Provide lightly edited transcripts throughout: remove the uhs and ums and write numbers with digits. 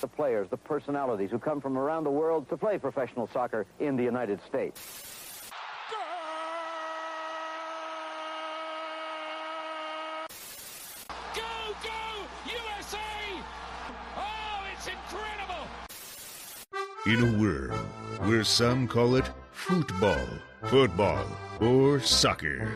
the players, the personalities who come from around the world to play professional soccer in the United States. In a world where some call it football, football, or soccer,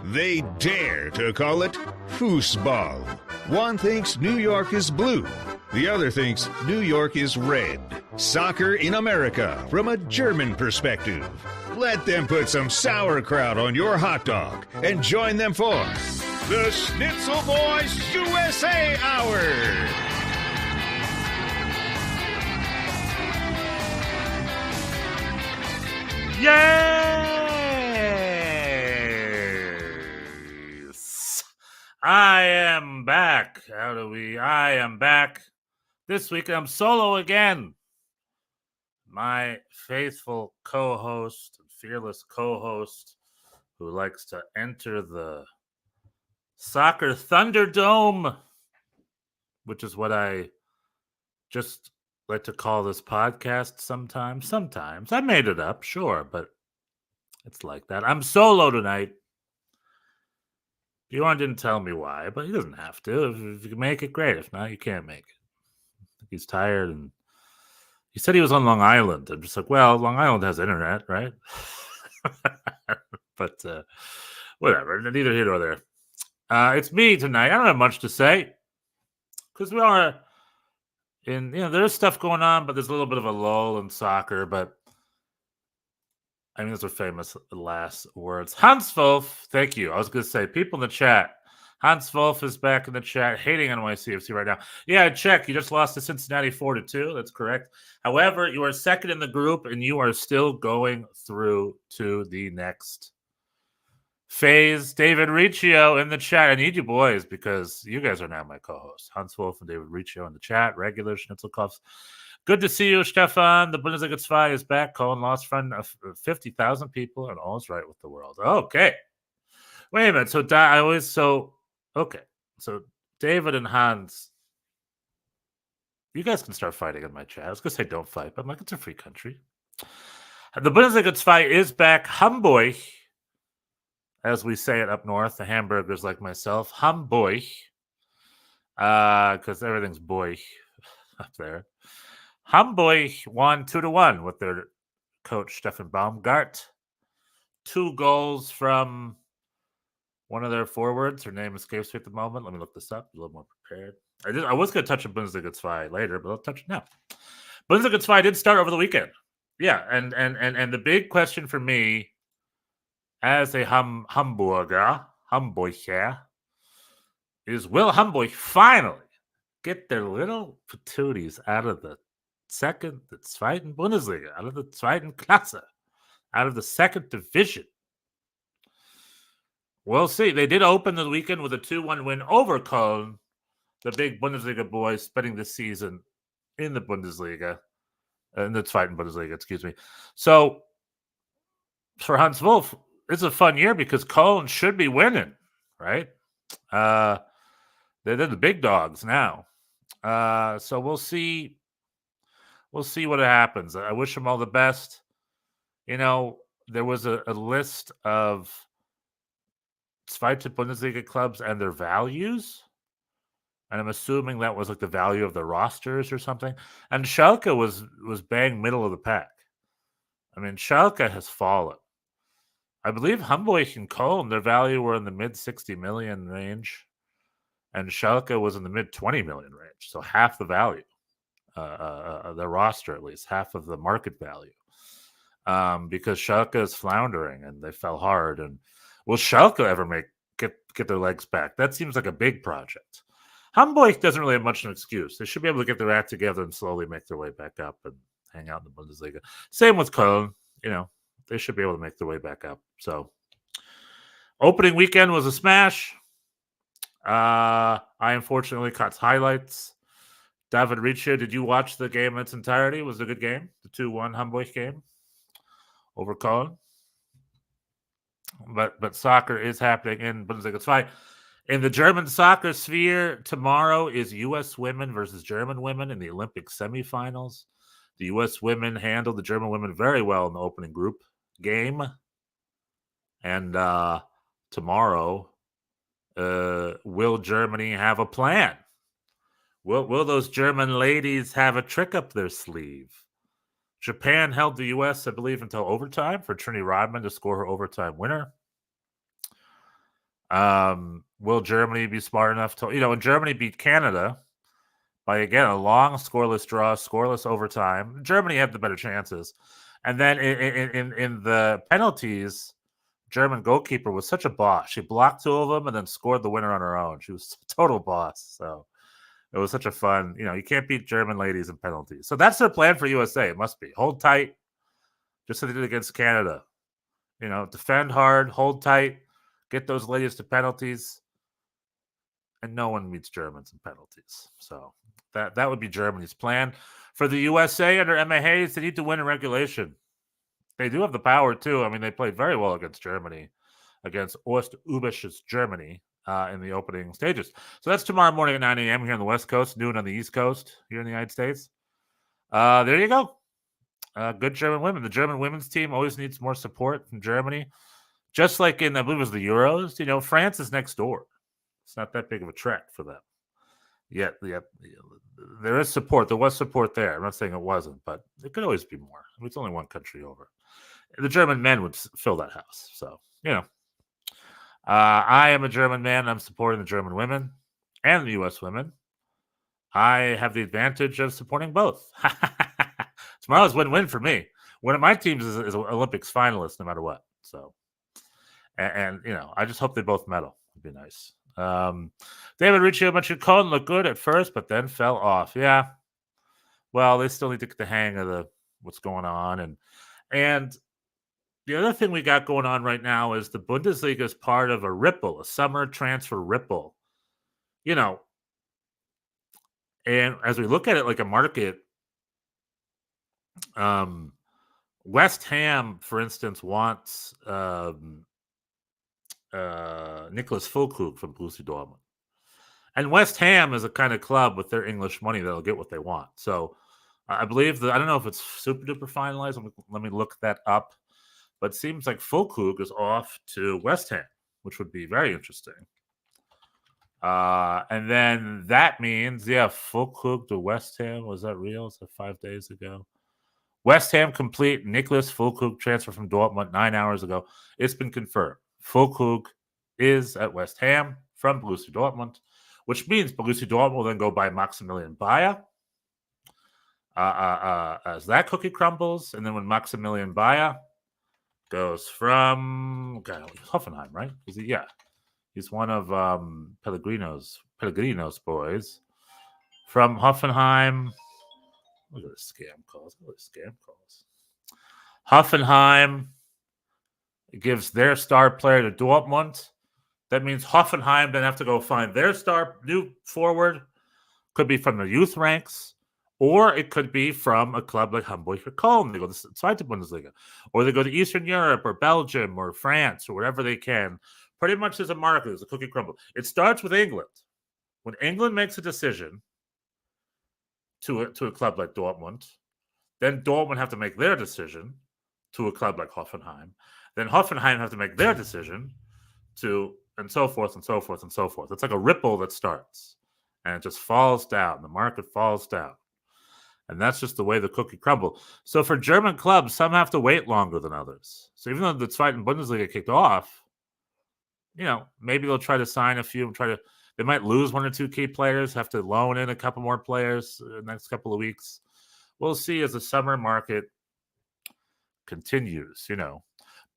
they dare to call it foosball. One thinks New York is blue. The other thinks New York is red. Soccer in America from a German perspective. Let them put some sauerkraut on your hot dog and join them for the Schnitzel Boys USA Hour. Yes! I am back. I am back. This week I'm solo again. My faithful co-host, fearless co-host, who likes to enter the Soccer Thunderdome, which is what I just like to call this podcast sometimes. Sometimes. I made it up, sure, but it's like that. I'm solo tonight. Bjorn didn't tell me why, but he doesn't have to. If you can make it, great. If not, you can't make it. He's tired, and he said he was on Long Island. I'm just like, well, Long Island has internet, right? But whatever. Neither here nor there. It's me tonight. I don't have much to say because we are there's stuff going on, but there's a little bit of a lull in soccer. But I mean, those are famous last words. Hans Wolf, thank you. I was going to say, people in the chat. Hans Wolf is back in the chat, hating NYCFC right now. Yeah, check. You just lost to Cincinnati 4-2. That's correct. However, you are second in the group, and you are still going through to the next phase. David Riccio in the chat. I need you boys because you guys are now my co-hosts. Hans Wolf and David Riccio in the chat. Regular Schnitzelkopfs. Good to see you, Stefan. The Bundesliga 2 is back. Colin lost friend of 50,000 people, and all is right with the world. Okay. Wait a minute. So David and Hans, you guys can start fighting in my chat. I was going to say don't fight, but I'm like, it's a free country. The Bundesliga 2 is back. Hamburg, as we say it up north, the hamburgers like myself. Hamburg, because everything's boy up there. Hamburg won 2-1 with their coach, Stefan Baumgart. 2 goals from one of their forwards. Her name escapes me at the moment. Let me look this up. A little more prepared. I was going to touch on Bundesliga 2 later, but I'll touch it now. Bundesliga 2 did start over the weekend. Yeah, and the big question for me as a Hamburger, is will Hamburg finally get their little patooties out of the Zweiten Bundesliga, out of the Zweiten Klasse, out of the second division? We'll see. They did open the weekend with a 2-1 win over Köln, the big Bundesliga boys spending the season in the Bundesliga, in the Zweiten Bundesliga, excuse me. So for Hans Wolf, it's a fun year because Köln should be winning, right? They're the big dogs now. So we'll see. We'll see what happens. I wish them all the best. You know, there was a list of Zweite Bundesliga clubs and their values. And I'm assuming that was like the value of the rosters or something. And Schalke was bang middle of the pack. I mean, Schalke has fallen. I believe Hamburg and Köln, their value were in the mid 60 million range. And Schalke was in the mid 20 million range. So half the value. The roster, at least half of the market value, because Schalke is floundering and they fell hard. And will Schalke ever get their legs back? That seems like a big project. Hamburg doesn't really have much of an excuse. They should be able to get their act together and slowly make their way back up and hang out in the Bundesliga. Same with Köln. You know, they should be able to make their way back up. So, opening weekend was a smash. I unfortunately caught highlights. David Riccio, did you watch the game in its entirety? Was it a good game? The 2-1 Hamburg game over Köln? But soccer is happening in Bundesliga 2. In the German soccer sphere, tomorrow is U.S. women versus German women in the Olympic semifinals. The U.S. women handled the German women very well in the opening group game. And tomorrow, will Germany have a plan? Will those German ladies have a trick up their sleeve? Japan held the U.S., I believe, until overtime for Trini Rodman to score her overtime winner. Will Germany be smart enough to, when Germany beat Canada by, again, a long scoreless draw, scoreless overtime, Germany had the better chances. And then in the penalties, German goalkeeper was such a boss. She blocked 2 of them and then scored the winner on her own. She was a total boss. So it was such a fun, you can't beat German ladies in penalties. So that's their plan for USA. It must be hold tight, just as they did against Canada. Defend hard, hold tight, get those ladies to penalties, and no one meets Germans in penalties. So that would be Germany's plan. For the USA under Emma Hayes, they need to win in regulation. They do have the power, too. I mean, they played very well against Germany, against Ostübisches Germany in the opening stages. So that's tomorrow morning at 9 a.m. here on the West Coast, noon on the East Coast here in the United States. There you go. Good German women. The German women's team always needs more support from Germany. Just like in, I believe it was the Euros, France is next door. It's not that big of a trek for them. Yet, there is support. There was support there. I'm not saying it wasn't, but it could always be more. I mean, it's only one country over. The German men would fill that house. So, I am a German man. And I'm supporting the German women and the U.S. women. I have the advantage of supporting both. Tomorrow's win-win for me. One of my teams is an Olympics finalist, no matter what. So, and I just hope they both medal. It'd be nice. David Riccio mentioned Cohen looked good at first, but then fell off. Yeah. Well, they still need to get the hang of what's going on. And the other thing we got going on right now is the Bundesliga is part of a summer transfer ripple. And as we look at it like a market, West Ham, for instance, wants Nicholas Füllkrug from Borussia Dortmund. And West Ham is a kind of club with their English money that'll get what they want. So I believe I don't know if it's super duper finalized. Let me look that up. But it seems like Füllkrug is off to West Ham, which would be very interesting. And then that means, Füllkrug to West Ham. Was that real? Was that 5 days ago? West Ham complete. Nicholas Füllkrug transfer from Dortmund 9 hours ago. It's been confirmed. Füllkrug is at West Ham from Borussia Dortmund, which means Borussia Dortmund will then go by Maximilian Bayer as that cookie crumbles. And then when Maximilian Bayer goes from Hoffenheim, right? Is he? Yeah. He's one of Pellegrino's boys from Hoffenheim. Look at the scam calls. Hoffenheim gives their star player to Dortmund. That means Hoffenheim then have to go find their star new forward. Could be from the youth ranks, or it could be from a club like Hamburg or Köln. They go to the Zweite Bundesliga, or they go to Eastern Europe or Belgium or France or wherever they can. Pretty much there's a market, there's a cookie crumble. It starts with England. When England makes a decision to a club like Dortmund, then Dortmund have to make their decision to a club like Hoffenheim. Then Hoffenheim have to make their decision to, and so forth and so forth and so forth. It's like a ripple that starts and it just falls down. The market falls down. And that's just the way the cookie crumble. So for German clubs, some have to wait longer than others. So even though the Zweite Bundesliga kicked off, maybe they'll try to sign a few, they might lose 1 or 2 key players, have to loan in a couple more players the next couple of weeks. We'll see as the summer market continues,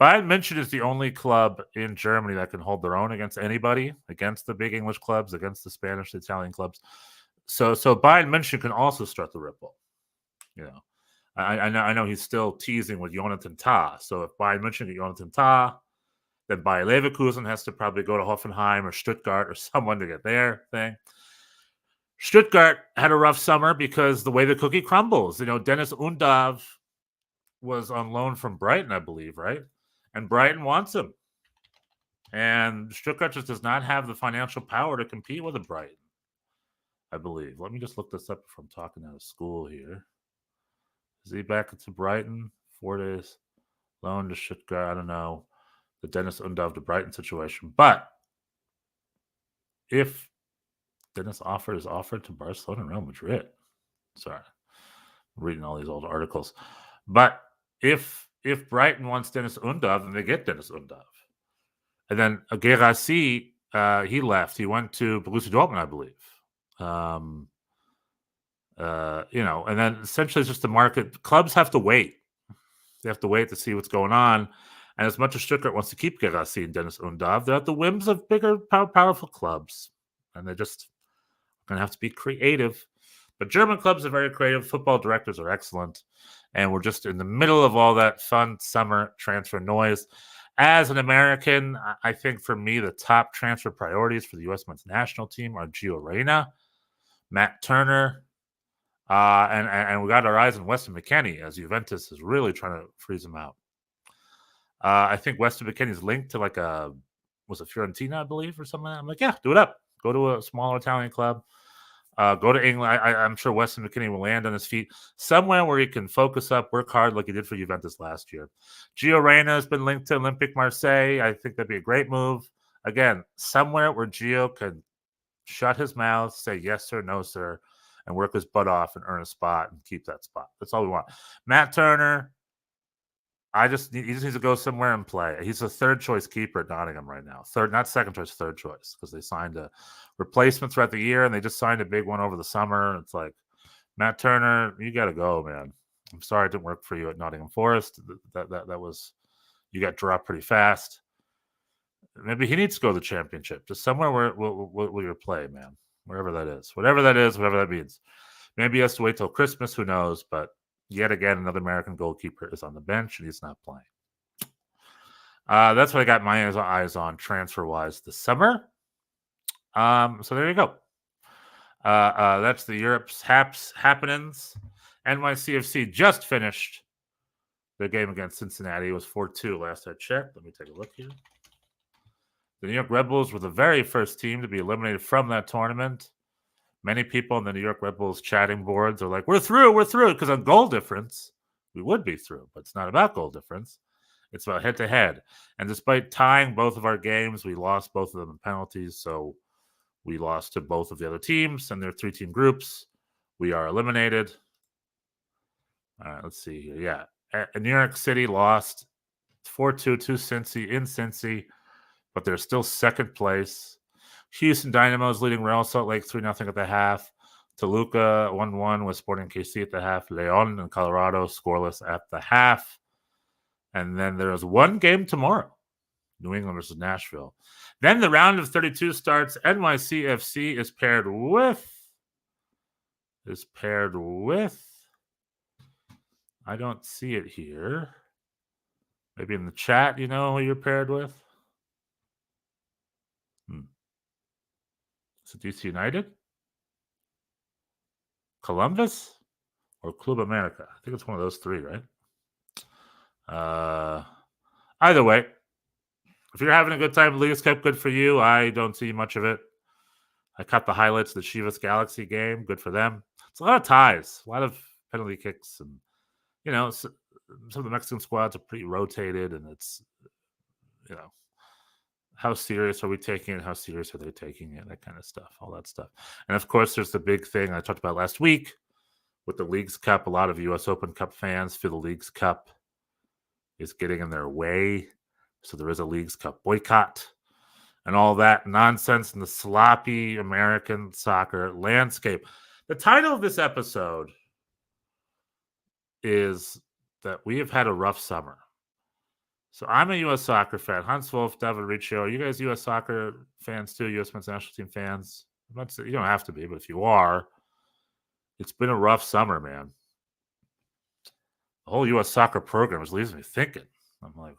Bayern München is the only club in Germany that can hold their own against anybody, against the big English clubs, against the Spanish, the Italian clubs. So Bayern München can also start the ripple. I know he's still teasing with Jonathan Tah. So if Bayern München get Jonathan Tah, then Bayer Leverkusen has to probably go to Hoffenheim or Stuttgart or someone to get their thing. Stuttgart had a rough summer because the way the cookie crumbles. Dennis Undav was on loan from Brighton, I believe, right? And Brighton wants him. And Stuttgart just does not have the financial power to compete with a Brighton, I believe. Let me just look this up if I'm talking out of school here. Is he back to Brighton? 4 days loan to Stuttgart. I don't know. The Dennis Undav to Brighton situation. But if Dennis is offered to Barcelona and Real Madrid. Sorry. I'm reading all these old articles. But if Brighton wants Dennis Undav, then they get Dennis Undav. And then Guirassy, he left. He went to Borussia Dortmund, I believe. And then essentially it's just the market. Clubs have to wait. They have to wait to see what's going on. And as much as Stuttgart wants to keep Guirassy and Dennis Undav, they're at the whims of bigger, powerful clubs. And they're just going to have to be creative. But German clubs are very creative. Football directors are excellent. And we're just in the middle of all that fun summer transfer noise. As an American, I think for me, the top transfer priorities for the U.S. men's national team are Gio Reyna, Matt Turner, and we got our eyes on Weston McKennie as Juventus is really trying to freeze him out. I think Weston McKennie's linked to was it Fiorentina, I believe, or something? I'm like, yeah, do it up. Go to a smaller Italian club. Go to England. I'm sure Weston McKennie will land on his feet somewhere where he can focus up, work hard like he did for Juventus last year. Gio Reyna has been linked to Olympique Marseille. I think that'd be a great move. Again, somewhere where Gio can shut his mouth, say yes sir, no sir, and work his butt off and earn a spot and keep that spot. That's all we want. Matt Turner, he just needs to go somewhere and play. He's a third choice keeper at Nottingham right now. Not second choice, third choice, because they signed a replacement throughout the year and they just signed a big one over the summer. It's like, Matt Turner, you got to go, man. I'm sorry it didn't work for you at Nottingham Forest. That was, you got dropped pretty fast. Maybe he needs to go to the championship, just somewhere where you play, man. Wherever that is, whatever that means. Maybe he has to wait till Christmas. Who knows? But yet again, another American goalkeeper is on the bench and he's not playing. That's what I got my eyes on transfer-wise this summer. So there you go. That's the Europe's happenings. NYCFC just finished the game against Cincinnati. It was 4-2 last I checked. Let me take a look here. The New York Red Bulls were the very first team to be eliminated from that tournament. Many people on the New York Red Bulls chatting boards are like, we're through, because on goal difference, we would be through. But it's not about goal difference. It's about head-to-head. And despite tying both of our games, we lost both of them in penalties. So we lost to both of the other teams, and they're 3-team groups. We are eliminated. All right, let's see here. Yeah. New York City lost 4-2 to Cincy in Cincy, but they're still second place. Houston Dynamo is leading Real Salt Lake 3-0 at the half. Toluca 1-1 with Sporting KC at the half. Leon and Colorado scoreless at the half. And then there's one game tomorrow. New England versus Nashville. Then the round of 32 starts. NYCFC is paired with. I don't see it here. Maybe in the chat, you know who you're paired with? Is it DC United? Columbus? Or Club America? I think it's one of those three, right? Either way, if you're having a good time, League's Cup, good for you. I don't see much of it. I caught the highlights of the Chivas Galaxy game. Good for them. It's a lot of ties, a lot of penalty kicks, and some of the Mexican squads are pretty rotated, and it's how serious are we taking it? How serious are they taking it? That kind of stuff, all that stuff. And of course, there's the big thing I talked about last week with the League's Cup. A lot of U.S. Open Cup fans feel the League's Cup is getting in their way. So there is a League's Cup boycott and all that nonsense in the sloppy American soccer landscape. The title of this episode is that we have had a rough summer. So I'm a U.S. soccer fan. Hans Wolf, David Riccio. Are you guys U.S. soccer fans too? U.S. men's national team fans? I'm not saying you don't have to be, but if you are, it's been a rough summer, man. The whole U.S. soccer program just leaves me thinking. I'm like,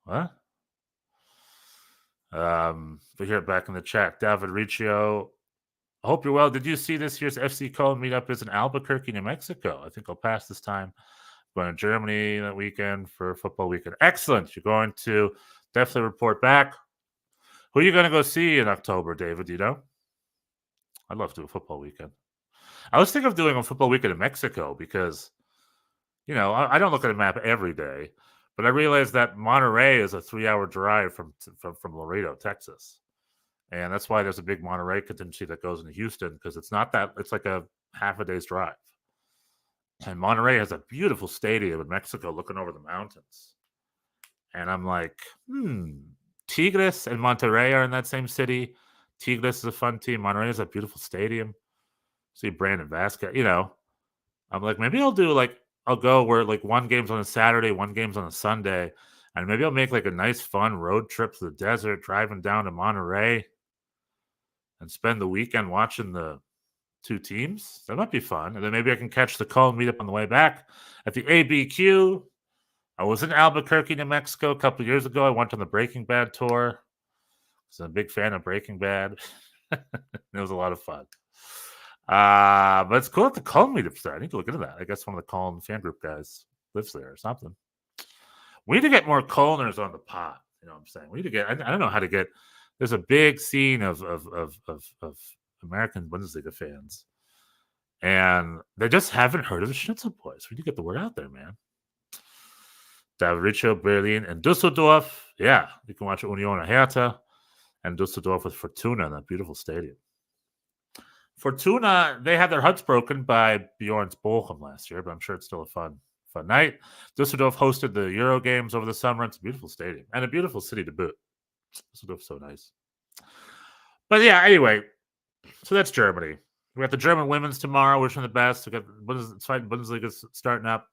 what? But here back in the chat, David Riccio. I hope you're well. Did you see this year's FC Cologne meetup is in Albuquerque, New Mexico? I think I'll pass this time. Going to Germany that weekend for football weekend. Excellent. You're going to Definitely report back. Who are you going to go see in October, David? Do you know? I'd love to do a football weekend. I was thinking of doing a football weekend in Mexico because, I don't look at a map every day, but I realized that Monterrey is a 3-hour drive from Laredo, Texas. And that's why there's a big Monterrey contingency that goes into Houston, because it's not that, it's like a half a day's drive. And Monterrey has a beautiful stadium in Mexico looking over the mountains. And I'm like, Tigres and Monterrey are in that same city. Tigres is a fun team. Monterrey is a beautiful stadium. See Brandon Vasquez, I'm like, maybe I'll go where like one game's on a Saturday, one game's on a Sunday. And maybe I'll make like a nice fun road trip to the desert, driving down to Monterrey and spend the weekend watching the two teams. That might be fun. And then maybe I can catch the call and meet up on the way back at the ABQ. I was in Albuquerque, New Mexico a couple of years ago. I went on the Breaking Bad tour. I was a big fan of Breaking Bad. It was a lot of fun. But it's cool that the Cullen meetup's there. I need to look into that. I guess one of the Cullen fan group guys lives there or something. We need to get more Culleners on the pod. You know what I'm saying? We need to get. I don't know how to get. There's a big scene of American Bundesliga fans, and they just haven't heard of the Schnitzel Boys. We need to get the word out there, man. David Richo, Berlin, and Dusseldorf. Yeah, you can watch Union Hertha and Dusseldorf with Fortuna in that beautiful stadium. Fortuna, they had their huts broken by Bjorn's Bochum last year, but I'm sure it's still a fun night. Dusseldorf hosted the Euro games over the summer. It's a beautiful stadium and a beautiful city to boot. Dusseldorf's so nice. But yeah, anyway, so that's Germany. We got the German women's tomorrow. Wish them the best. We got Bundesliga starting up.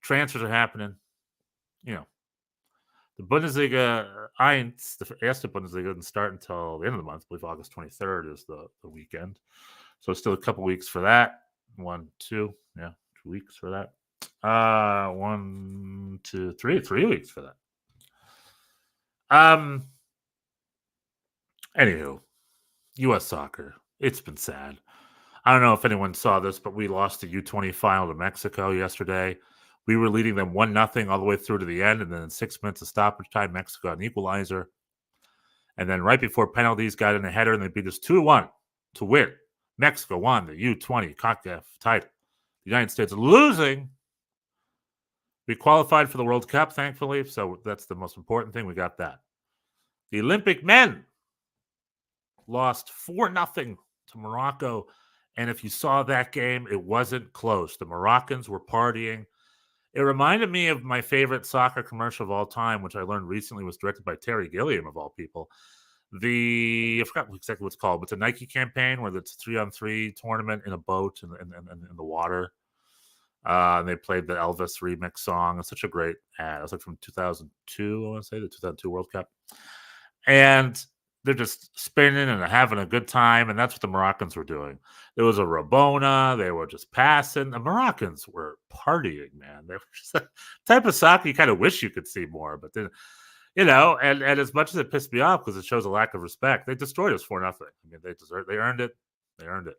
Transfers are happening. The Bundesliga 1, the erste Bundesliga, doesn't start until the end of the month. I believe August 23rd is the weekend. So it's still a couple weeks for that. 2 weeks for that. 3 weeks for that. Anywho, U.S. soccer. It's been sad. I don't know if anyone saw this, but we lost the U20 final to Mexico yesterday. We were leading them 1-0 all the way through to the end, and then in 6 minutes of stoppage time, Mexico got an equalizer. And then right before penalties, got in a header, and they beat us 2-1 to win. Mexico won the U20 CONCACAF title. The United States losing. We qualified for the World Cup, thankfully, so that's the most important thing. We got that. The Olympic men lost 4-0 to Morocco, and if you saw that game, it wasn't close. The Moroccans were partying. It reminded me of my favorite soccer commercial of all time, which I learned recently was directed by Terry Gilliam, of all people. I forgot exactly what it's called, but it's a Nike campaign where it's a 3-on-3 tournament in a boat in the water. And they played the Elvis remix song. It's such a great ad. It was like from 2002, I want to say, the 2002 World Cup. And they're just spinning and having a good time, and that's what the Moroccans were doing. There was a Rabona. They were just passing. The Moroccans were partying, man. They were just a type of soccer you kind of wish you could see more. But then, and as much as it pissed me off because it shows a lack of respect, they destroyed us 4-0. I mean, they earned it. They earned it.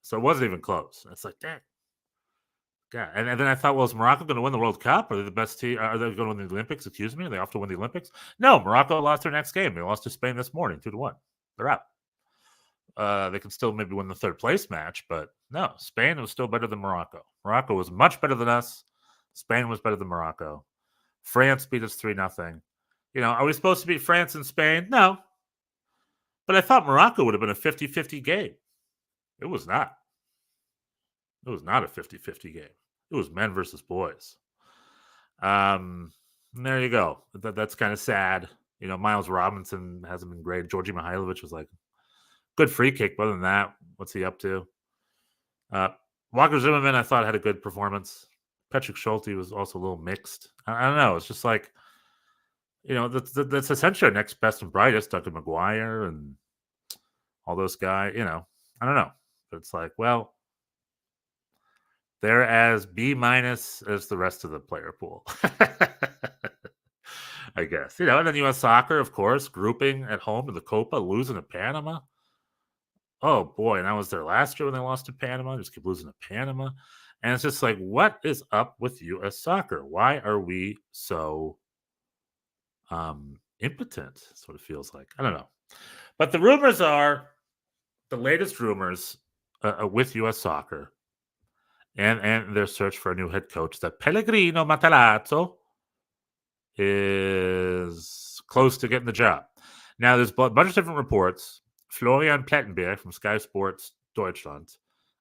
So it wasn't even close. It's like, dang. Yeah, and then I thought, well, is Morocco going to win the World Cup? Are they the best team? Are they going to win the Olympics? Excuse me. Are they off to win the Olympics? No, Morocco lost their next game. They lost to Spain this morning, 2-1. They're out. They can still maybe win the third place match, but no, Spain was still better than Morocco. Morocco was much better than us. Spain was better than Morocco. France beat us 3-0. Are we supposed to beat France and Spain? No. But I thought Morocco would have been a 50-50 game. It was not. It was not a 50-50 game. It was men versus boys. And there you go. That's kind of sad. Miles Robinson hasn't been great. Georgi Mihailovic was like good free kick. But other than that, what's he up to? Walker Zimmerman, I thought, had a good performance. Patrick Schulte was also a little mixed. I don't know. It's just like, that's essentially our next best and brightest. Duncan McGuire and all those guys. I don't know. But it's like, well, they're as B- as the rest of the player pool. I guess. And then U.S. soccer, of course, grouping at home to the Copa, losing to Panama. Oh, boy. And I was there last year when they lost to Panama. Just keep losing to Panama. And it's just like, what is up with U.S. soccer? Why are we so impotent. That's what it feels like. I don't know. But the rumors are, the latest rumors with U.S. Soccer and their search for a new head coach, that Pellegrino Matarazzo is close to getting the job. Now, there's a bunch of different reports. Florian Plettenberg from Sky Sports Deutschland,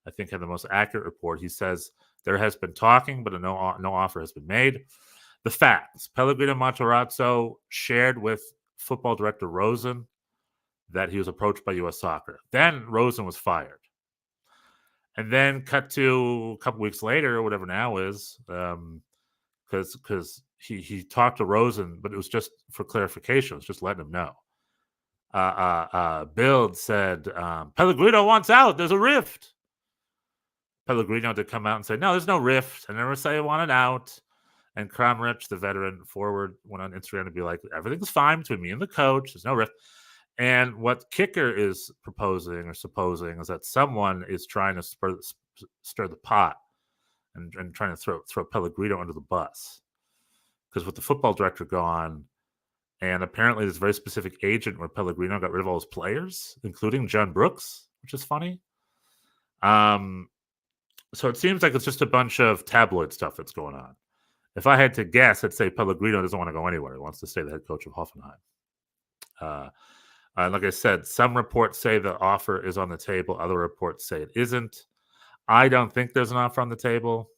I think, had the most accurate report. He says there has been talking, but no offer has been made. The facts: Pellegrino Matarazzo shared with football director Rosen that he was approached by U.S. Soccer. Then Rosen was fired. And then cut to a couple weeks later, or whatever now is, because he talked to Rosen, but it was just for clarification. It was just letting him know. Bild said, Pellegrino wants out. There's a rift. Pellegrino did come out and say, no, there's no rift. I never say I wanted out. And Kramrich, the veteran forward, went on Instagram to be like, everything's fine between me and the coach. There's no rift. And what Kicker is proposing or supposing is that someone is trying to stir the pot and trying to throw Pellegrino under the bus. Because with the football director gone, and apparently there's a very specific agent where Pellegrino got rid of all his players, including John Brooks, which is funny. So it seems like it's just a bunch of tabloid stuff that's going on. If I had to guess, I'd say Pellegrino doesn't want to go anywhere. He wants to stay the head coach of Hoffenheim. Like I said, some reports say the offer is on the table. Other reports say it isn't. I don't think there's an offer on the table.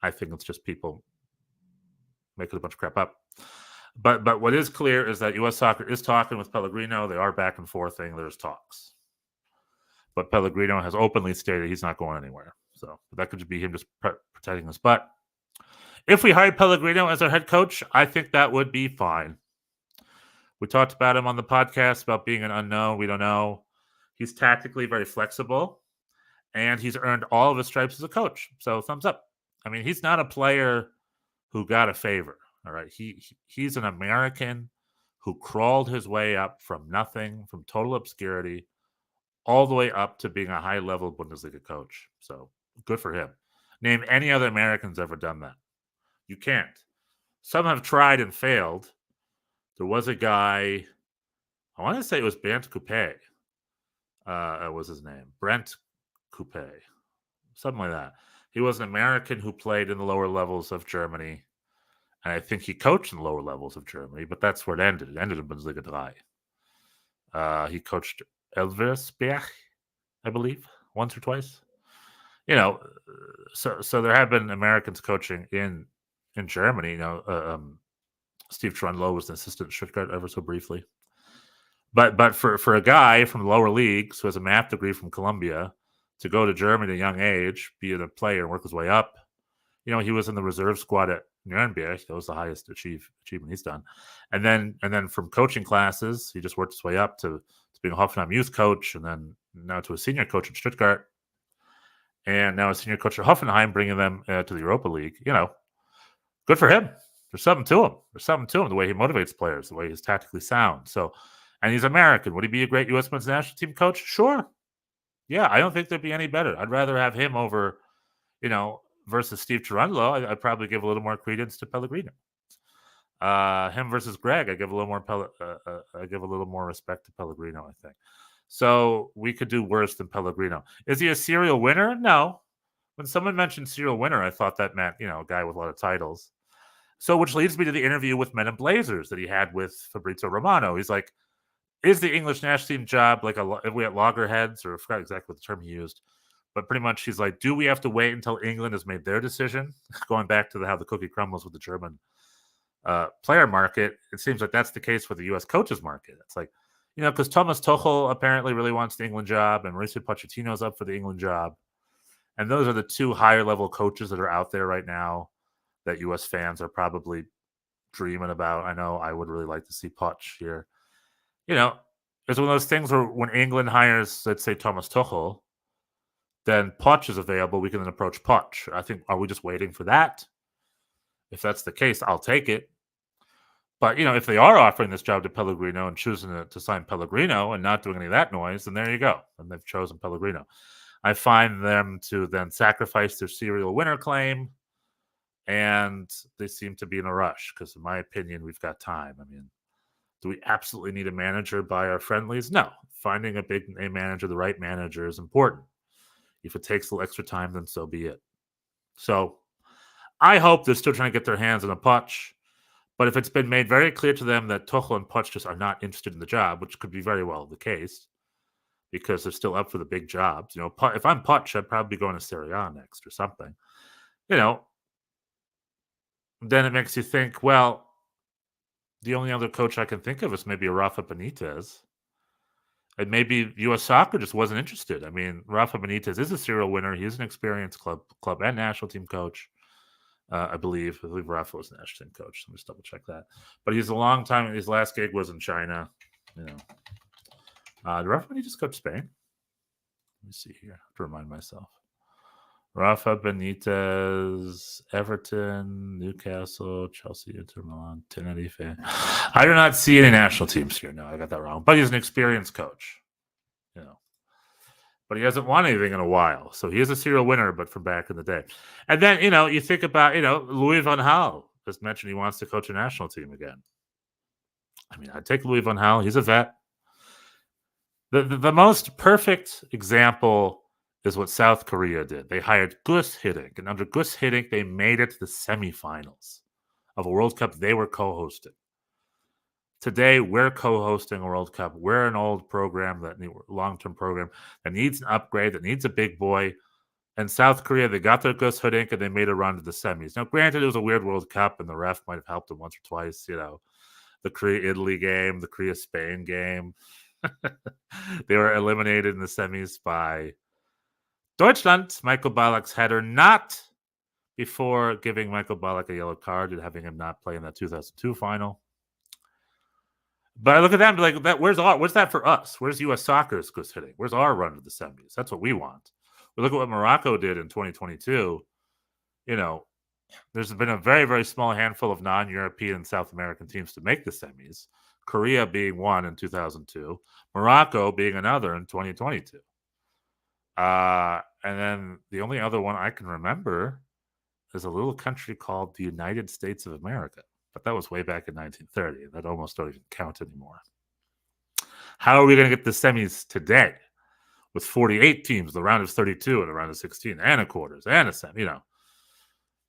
I think it's just people making a bunch of crap up. But what is clear is that U.S. Soccer is talking with Pellegrino. They are back and forthing. There's talks. But Pellegrino has openly stated he's not going anywhere. So that could be him just protecting his butt. If we hired Pellegrino as our head coach, I think that would be fine. We talked about him on the podcast about being an unknown. We don't know. He's tactically very flexible, and he's earned all of his stripes as a coach. So thumbs up. I mean, he's not a player who got a favor. All right. He's an American who crawled his way up from nothing, from total obscurity, all the way up to being a high-level Bundesliga coach. So good for him. Name any other Americans ever done that. You can't. Some have tried and failed. There was a guy, I want to say it was Brent Coupe. Was his name. Brent Coupe. Something like that. He was an American who played in the lower levels of Germany. And I think he coached in the lower levels of Germany, but that's where it ended. It ended in Bundesliga 3. He coached Elversberg, I believe, once or twice. You know, so there have been Americans coaching in Germany. You know, Steve Trundlow was an assistant at Stuttgart ever so briefly. But for a guy from the lower leagues who has a math degree from Columbia to go to Germany at a young age, be a player and work his way up, you know, he was in the reserve squad at Nuremberg. That was the highest achievement he's done. And then from coaching classes, he just worked his way up to being a Hoffenheim youth coach, and then now to a senior coach at Stuttgart, and now a senior coach at Hoffenheim, bringing them to the Europa League. You know, good for him. There's something to him. The way he motivates players, the way he's tactically sound. So, and he's American. Would he be a great U.S. men's national team coach? Sure. Yeah, I don't think there'd be any better. I'd rather have him over, you know, versus Steve Trundlow. I'd probably give a little more credence to Pellegrino. Him versus Greg, I give a little more respect to Pellegrino, I think. So we could do worse than Pellegrino. Is he a serial winner? No. When someone mentioned serial winner, I thought that meant, you know, a guy with a lot of titles. So, which leads me to the interview with Men in Blazers that he had with Fabrizio Romano. He's like, is the English national team job like if we at loggerheads, or I forgot exactly what the term he used, but pretty much he's like, do we have to wait until England has made their decision? Going back to how the cookie crumbles with the German player market, it seems like that's the case for the U.S. coaches market. It's like, you know, because Thomas Tuchel apparently really wants the England job, and Mauricio Pochettino's up for the England job. And those are the two higher level coaches that are out there right now that U.S. fans are probably dreaming about. I know I would really like to see Poch here. You know, it's one of those things where when England hires, let's say, Thomas Tuchel, then Poch is available. We can then approach Poch. I think, are we just waiting for that? If that's the case, I'll take it. But, you know, if they are offering this job to Pellegrino and choosing to sign Pellegrino and not doing any of that noise, then there you go. And they've chosen Pellegrino. I find them to then sacrifice their serial winner claim, and they seem to be in a rush because, in my opinion, we've got time. I mean, Do we absolutely need a manager by our friendlies? No. Finding a big name manager, the right manager, is important. If it takes a little extra time, then so be it. So I hope they're still trying to get their hands on a Poch. But if it's been made very clear to them that Tuchel and Poch just are not interested in the job, which could be very well the case, because they're still up for the big jobs. If I'm Poch, I'd probably be going to Serie A next or something. Then it makes you think, well, the only other coach I can think of is maybe a Rafa Benitez. And maybe U.S. Soccer just wasn't interested. I mean, Rafa Benitez is a serial winner. He's an experienced club and national team coach. I believe Rafa was national team coach. Let me just double check that. But he's a long time. His last gig was in China. Did Rafa Benitez coach Spain? Let me see here. I have to remind myself. Rafa Benitez, Everton, Newcastle, Chelsea, Inter Milan, Tenerife. I do not see any national teams here. No, I got that wrong. But he's an experienced coach. But he hasn't won anything in a while. So he is a serial winner, but from back in the day. And then, you think about, Louis van Gaal just mentioned he wants to coach a national team again. I mean, I'd take Louis van Gaal. He's a vet. The most perfect example is what South Korea did. They hired Gus Hiddink, and under Gus Hiddink, they made it to the semifinals of a World Cup they were co-hosting. Today, we're co-hosting a World Cup. We're an old program, long-term program, that needs an upgrade, that needs a big boy. And South Korea, they got their Gus Hiddink, and they made a run to the semis. Now, granted, it was a weird World Cup, and the ref might have helped them once or twice, the Korea-Italy game, the Korea-Spain game. They were eliminated in the semis by Deutschland. Michael Ballack's header, not before giving Michael Ballack a yellow card and having him not play in that 2002 final. But I look at that and be like, where's that for us? Where's U.S. Soccer's Gus Hiddink? Where's our run to the semis? That's what we want. We look at what Morocco did in 2022. There's been a very, very small handful of non-European and South American teams to make the semis. Korea being one in 2002. Morocco being another in 2022. And then the only other one I can remember is a little country called the United States of America. But that was way back in 1930. That almost don't even count anymore. How are we going to get the semis today with 48 teams, the round of 32 and the round of 16, and a quarters, and a semi,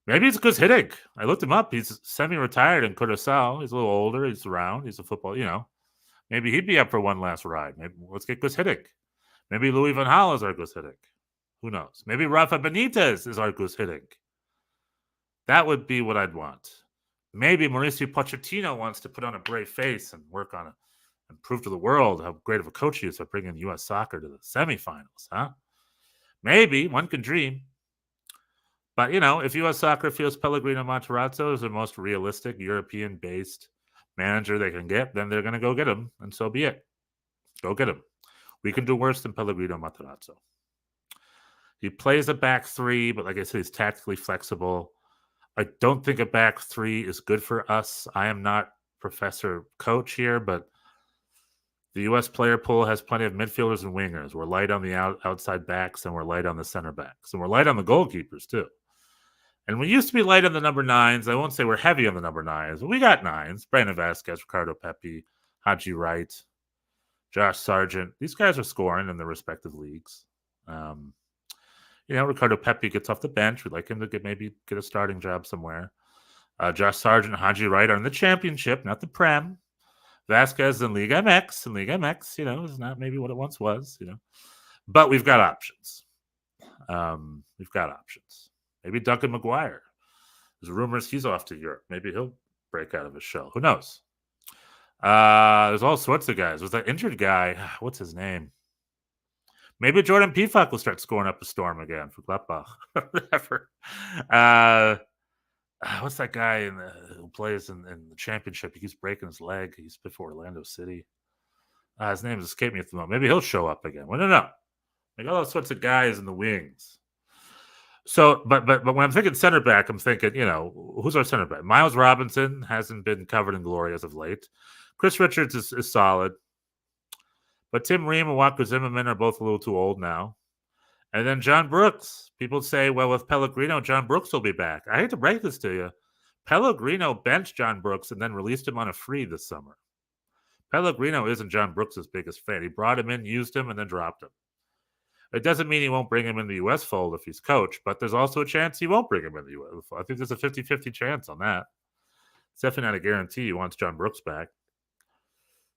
Maybe it's Gus Hiddink. I looked him up. He's semi-retired in Curaçao. He's a little older. He's around. He's a football, Maybe he'd be up for one last ride. Maybe let's get Gus Hiddink. Maybe Louis van Gaal is our Gus Hiddink. Who knows? Maybe Rafa Benitez is our Gus Hiddink. That would be what I'd want. Maybe Mauricio Pochettino wants to put on a brave face and work on it and prove to the world how great of a coach he is by bringing U.S. Soccer to the semifinals, huh? Maybe. One can dream. But, if U.S. Soccer feels Pellegrino Matarazzo is the most realistic European-based manager they can get, then they're going to go get him, and so be it. Go get him. We can do worse than Pellegrino Matarazzo. He plays a back three, but like I said, he's tactically flexible. I don't think a back three is good for us. I am not Professor Coach here, but the U.S. player pool has plenty of midfielders and wingers. We're light on the outside backs, and we're light on the center backs. And we're light on the goalkeepers, too. And we used to be light on the number nines. I won't say we're heavy on the number nines, but we got nines. Brandon Vasquez, Ricardo Pepi, Haji Wright, Josh Sargent. These guys are scoring in their respective leagues. Ricardo Pepi gets off the bench. We'd like him to maybe get a starting job somewhere. Josh Sargent and Haji Wright are in the championship, not the Prem. Vasquez in Liga MX. And Liga MX, is not maybe what it once was, But we've got options. Maybe Duncan McGuire. There's rumors he's off to Europe. Maybe he'll break out of his shell. Who knows? There's all sorts of guys. There's that injured guy. What's his name? Maybe Jordan Pifak will start scoring up a storm again for Gladbach. Whatever. What's that guy who plays in the championship? He keeps breaking his leg. He's before Orlando City. His name has escaped me at the moment. Maybe he'll show up again. We don't know. Like all those sorts of guys in the wings. So, but when I'm thinking center back, I'm thinking, who's our center back? Miles Robinson hasn't been covered in glory as of late. Chris Richards is solid. But Tim Ream and Walker Zimmerman are both a little too old now. And then John Brooks. People say, well, with Pellegrino, John Brooks will be back. I hate to break this to you. Pellegrino benched John Brooks and then released him on a free this summer. Pellegrino isn't John Brooks' biggest fan. He brought him in, used him, and then dropped him. It doesn't mean he won't bring him in the U.S. fold if he's coach, but there's also a chance he won't bring him in the U.S. I think there's a 50-50 chance on that. It's definitely not a guarantee he wants John Brooks back.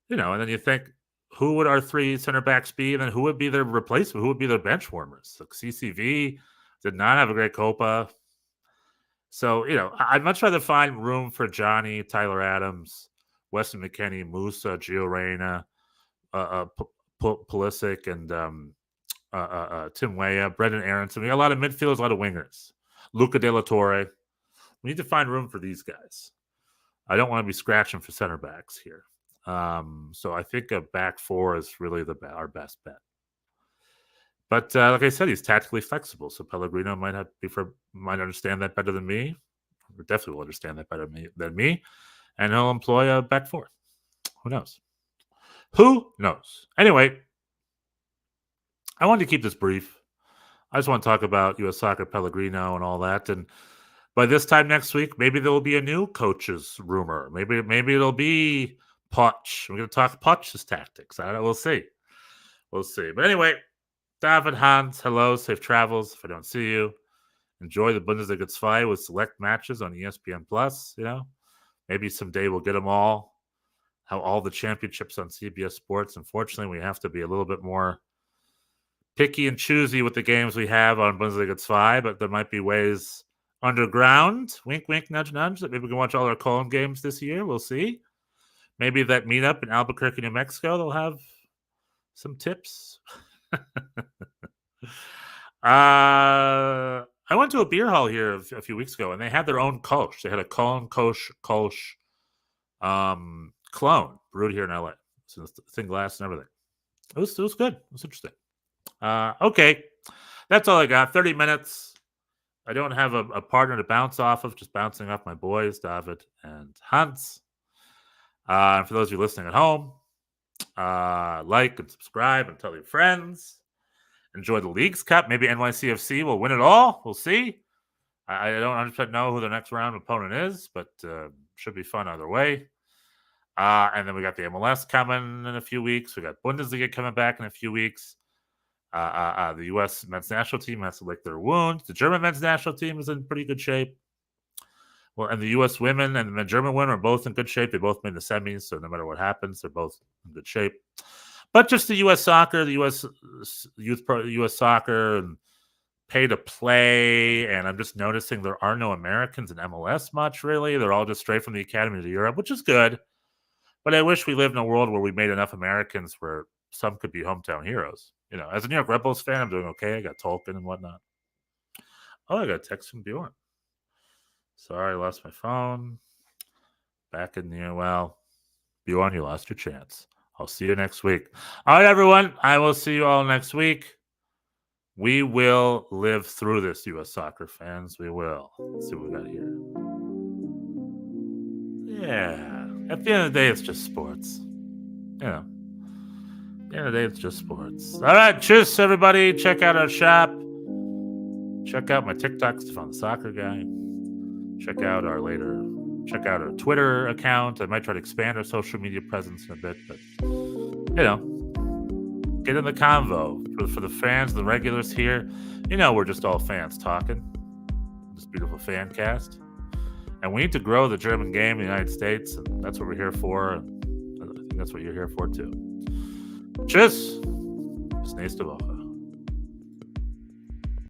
And then you think, who would our 3 center backs be? And then who would be their replacement? Who would be their bench warmers? Like CCV did not have a great Copa. So, I'd much rather find room for Johnny, Tyler Adams, Weston McKennie, Musa, Gio Reyna, Pulisic, and Tim Weah, Brendan Aronson. We got a lot of midfielders, a lot of wingers. Luca De La Torre. We need to find room for these guys. I don't want to be scratching for center backs here. So I think a back 4 is really our best bet. But like I said, he's tactically flexible, so Pellegrino might understand that better than me. Or definitely will understand that better than me, and he'll employ a back 4. Who knows? Who knows? Anyway, I wanted to keep this brief. I just want to talk about U.S. Soccer, Pellegrino, and all that. And by this time next week, maybe there will be a new coach's rumor. Maybe it'll be Poch. We're going to talk Poch's tactics. I don't know. We'll see. But anyway, David, Hans, hello. Safe travels. If I don't see you, enjoy the Bundesliga 2 with select matches on ESPN Plus. Maybe someday we'll get them all. Have all the championships on CBS Sports. Unfortunately, we have to be a little bit more picky and choosy with the games we have on Bundesliga 2, but there might be ways underground, wink, wink, nudge, nudge, that maybe we can watch all our Cologne games this year. We'll see. Maybe that meetup in Albuquerque, New Mexico, they'll have some tips. I went to a beer hall here a few weeks ago, and they had their own Kolsch. They had a Cologne Kolsch clone brewed here in LA. So thin glass and everything. It was good. It was interesting. Okay, that's all I got. 30 minutes. I don't have a partner to bounce off of, just bouncing off my boys, David and Hans. And for those of you listening at home, like and subscribe and tell your friends. Enjoy the Leagues Cup. Maybe NYCFC will win it all. We'll see. I don't 100% know who the next round opponent is, but should be fun either way. And then we got the MLS coming in a few weeks. We got Bundesliga coming back in a few weeks. The U.S. men's national team has to lick their wounds. The German men's national team is in pretty good shape. Well, and the U.S. women and the German women are both in good shape. They both made the semis, so no matter what happens, they're both in good shape. But just the U.S. soccer, the U.S. youth pro, U.S. soccer, and pay to play. And I'm just noticing there are no Americans in MLS much, really. They're all just straight from the academy to Europe, which is good. But I wish we lived in a world where we made enough Americans where some could be hometown heroes. As a New York Red Bulls fan, I'm doing okay. I got Tolkien and whatnot. Oh, I got a text from Bjorn. Sorry, I lost my phone. Back in the Bjorn, you lost your chance. I'll see you next week. All right, everyone. I will see you all next week. We will live through this, U.S. soccer fans. We will. Let's see what we got here. Yeah. At the end of the day, it's just sports. At the end of the day, it's just sports. All right. Cheers, everybody. Check out our shop. Check out my TikTok, Stefan the Soccer Guy. Check out our Twitter account. I might try to expand our social media presence in a bit, but get in the convo for the fans, the regulars here. We're just all fans talking. This beautiful fan cast, and we need to grow the German game in the United States, and that's what we're here for. And I think that's what you're here for too. Tschüss. Bis nächste Woche.